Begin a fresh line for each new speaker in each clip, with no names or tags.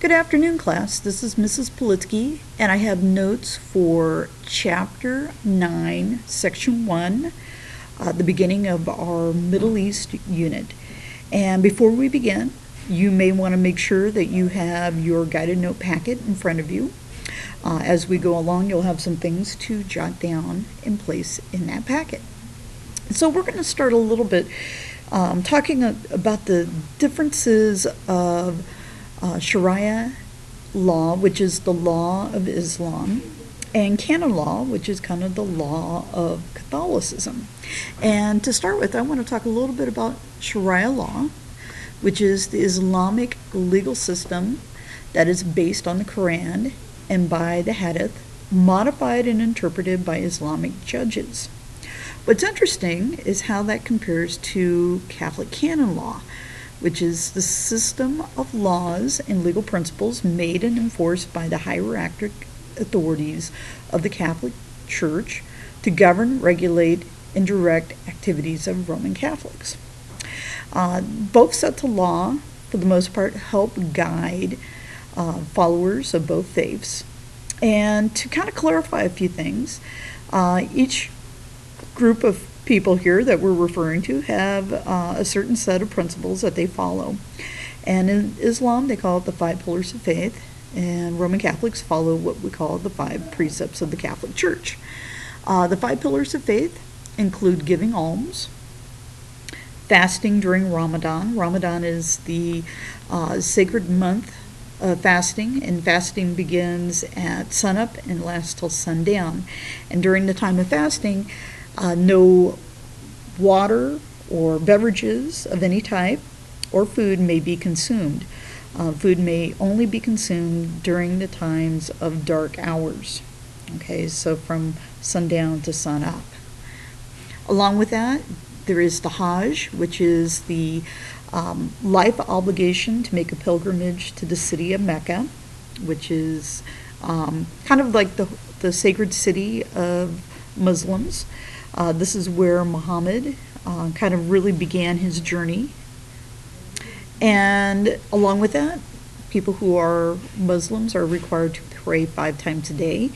Good afternoon, class. This is Mrs. Politsky, and I have notes for Chapter 9, Section 1, the beginning of our Middle East unit. And before we begin, you may want to make sure that you have your guided note packet in front of you. As we go along, you'll have some things to jot down and place in that packet. So we're going to start a little bit talking about the differences of Sharia law, which is the law of Islam, and canon law, which is kind of the law of Catholicism. And to start with, I want to talk a little bit about Sharia law, which is the Islamic legal system that is based on the Quran and by the Hadith, modified and interpreted by Islamic judges. What's interesting is how that compares to Catholic canon law, which is the system of laws and legal principles made and enforced by the hierarchic authorities of the Catholic Church to govern, regulate, and direct activities of Roman Catholics. Both sets of law, for the most part, help guide followers of both faiths. And to kind of clarify a few things, each group of people here that we're referring to have a certain set of principles that they follow. And in Islam, they call it the 5 pillars of faith, and Roman Catholics follow what we call the 5 precepts of the Catholic Church. The 5 pillars of faith include giving alms, fasting during Ramadan. Ramadan is the sacred month of fasting, and fasting begins at sunup and lasts till sundown. And during the time of fasting, no water or beverages of any type or food may be consumed. Food may only be consumed during the times of dark hours. Okay, so from sundown to sunup. Along with that, there is the Hajj, which is the life obligation to make a pilgrimage to the city of Mecca, which is kind of like the sacred city of Muslims. This is where Muhammad kind of really began his journey. And along with that, people who are Muslims are required to pray 5 times a day.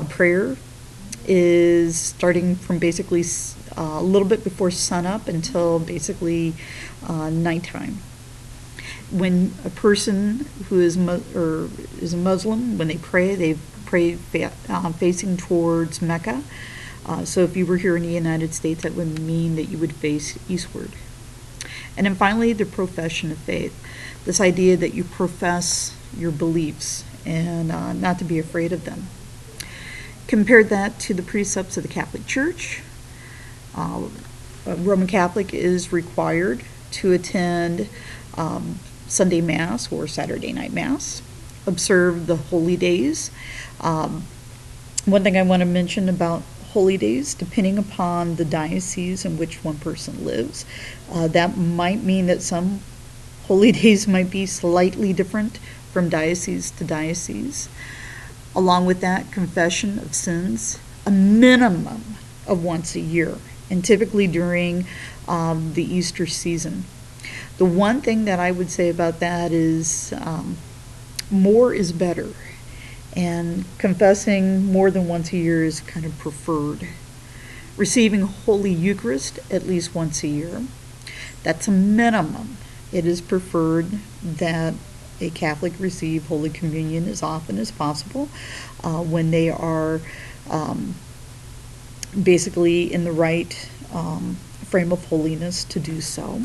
Prayer is starting from basically a little bit before sunup until basically nighttime. When a person who is a Muslim, when they pray facing towards Mecca. So if you were here in the United States, that would mean that you would face eastward. And then finally, the profession of faith. This idea that you profess your beliefs and not to be afraid of them. Compare that to the precepts of the Catholic Church. A Roman Catholic is required to attend Sunday Mass or Saturday night Mass, observe the holy days. One thing I want to mention about holy days, depending upon the diocese in which one person lives, that might mean that some holy days might be slightly different from diocese to diocese. Along with that, confession of sins, a minimum of once a year, and typically during the Easter season. The one thing that I would say about that is more is better. And confessing more than once a year is kind of preferred. Receiving Holy Eucharist at least once a year, that's a minimum. It is preferred that a Catholic receive Holy Communion as often as possible when they are basically in the right frame of holiness to do so.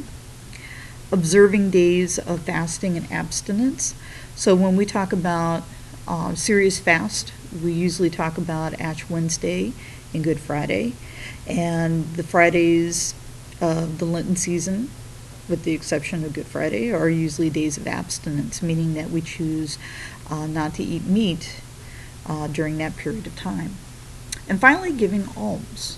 Observing days of fasting and abstinence. So when we talk about serious fast, we usually talk about Ash Wednesday and Good Friday, and the Fridays of the Lenten season, with the exception of Good Friday, are usually days of abstinence, meaning that we choose not to eat meat during that period of time. And finally, giving alms.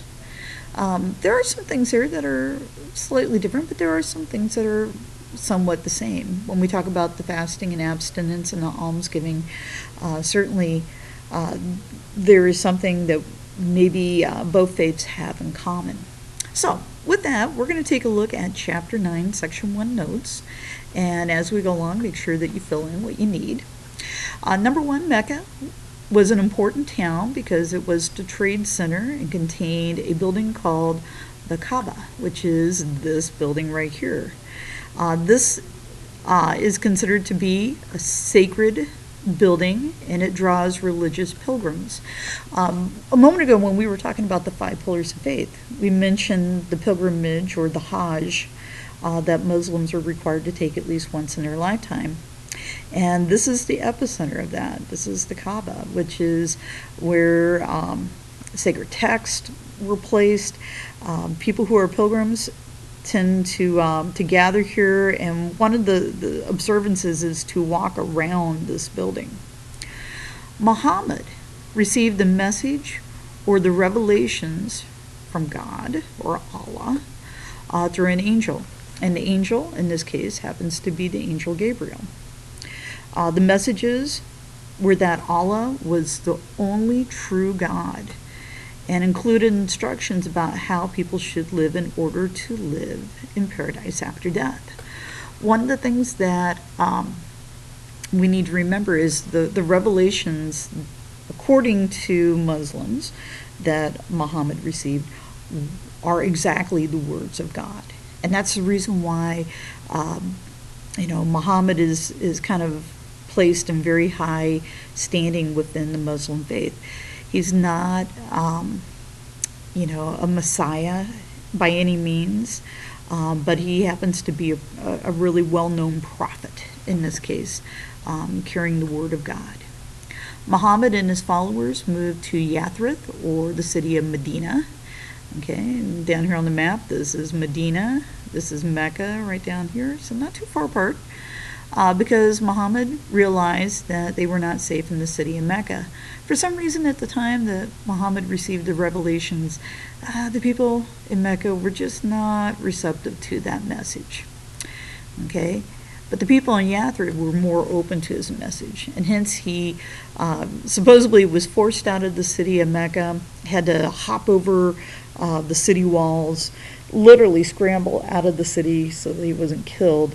There are some things here that are slightly different, but there are some things that are somewhat the same. When we talk about the fasting and abstinence and the almsgiving, certainly there is something that maybe both faiths have in common. So with that, we're going to take a look at Chapter 9, Section 1 notes. And as we go along, make sure that you fill in what you need. Number 1, Mecca was an important town because it was the trade center and contained a building called the Kaaba, which is this building right here. This is considered to be a sacred building, and it draws religious pilgrims. A moment ago when we were talking about the 5 pillars of faith, we mentioned the pilgrimage or the Hajj that Muslims are required to take at least once in their lifetime. And this is the epicenter of that. This is the Kaaba, which is where sacred texts were placed. People who are pilgrims tend to gather here, and one of the observances is to walk around this building. Muhammad received the message or the revelations from God or Allah through an angel, and the angel in this case happens to be the angel Gabriel. The messages were that Allah was the only true God, and included instructions about how people should live in order to live in paradise after death. One of the things that we need to remember is the revelations, according to Muslims, that Muhammad received are exactly the words of God. And that's the reason why Muhammad is kind of placed in very high standing within the Muslim faith. He's not, a Messiah by any means, but he happens to be a really well-known prophet in this case, carrying the word of God. Muhammad and his followers moved to Yathrib, or the city of Medina. Okay, and down here on the map, this is Medina, this is Mecca right down here, so not too far apart. Because Muhammad realized that they were not safe in the city of Mecca. For some reason, at the time that Muhammad received the revelations, the people in Mecca were just not receptive to that message. Okay, but the people in Yathrib were more open to his message, and hence he supposedly was forced out of the city of Mecca, had to hop over the city walls, literally scramble out of the city so that he wasn't killed.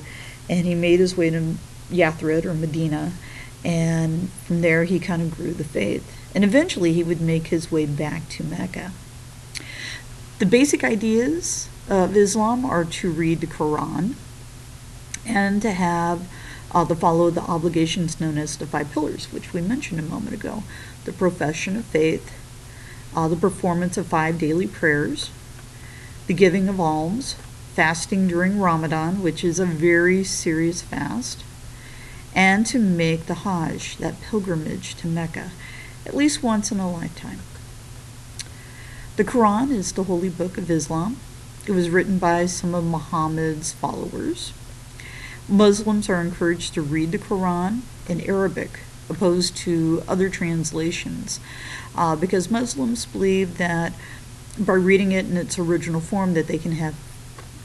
And he made his way to Yathrib, or Medina, and from there he kind of grew the faith. And eventually he would make his way back to Mecca. The basic ideas of Islam are to read the Quran and to have follow the obligations known as the 5 pillars, which we mentioned a moment ago. The profession of faith, the performance of 5 daily prayers, the giving of alms, fasting during Ramadan, which is a very serious fast, and to make the Hajj, that pilgrimage to Mecca, at least once in a lifetime. The Quran is the holy book of Islam. It was written by some of Muhammad's followers. Muslims are encouraged to read the Quran in Arabic, opposed to other translations, because Muslims believe that by reading it in its original form that they can have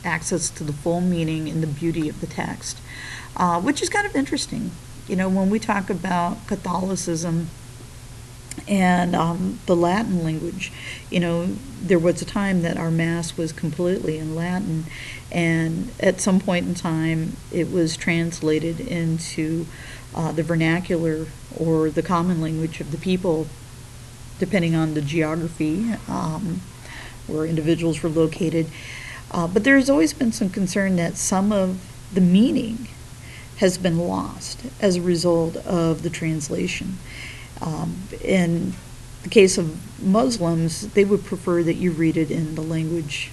access to the full meaning and the beauty of the text, which is kind of interesting. When we talk about Catholicism and the Latin language, there was a time that our Mass was completely in Latin, and at some point in time it was translated into the vernacular or the common language of the people, depending on the geography where individuals were located. But there's always been some concern that some of the meaning has been lost as a result of the translation. In the case of Muslims, they would prefer that you read it in the language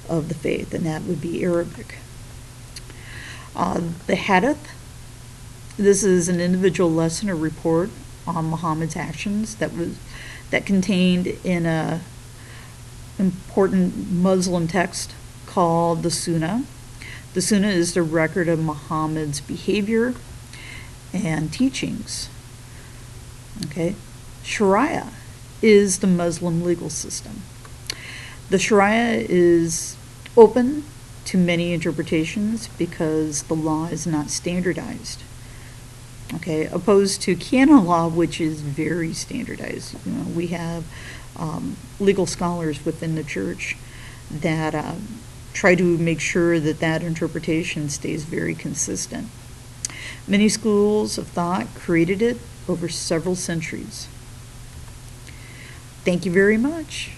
of the faith, and that would be Arabic. The Hadith, this is an individual lesson or report on Muhammad's actions that contained in a important Muslim text called the Sunnah. The Sunnah is the record of Muhammad's behavior and teachings. Okay, Sharia is the Muslim legal system. The Sharia is open to many interpretations because the law is not standardized. Okay, opposed to canon law, which is very standardized. We have legal scholars within the church that try to make sure that that interpretation stays very consistent. Many schools of thought created it over several centuries. Thank you very much.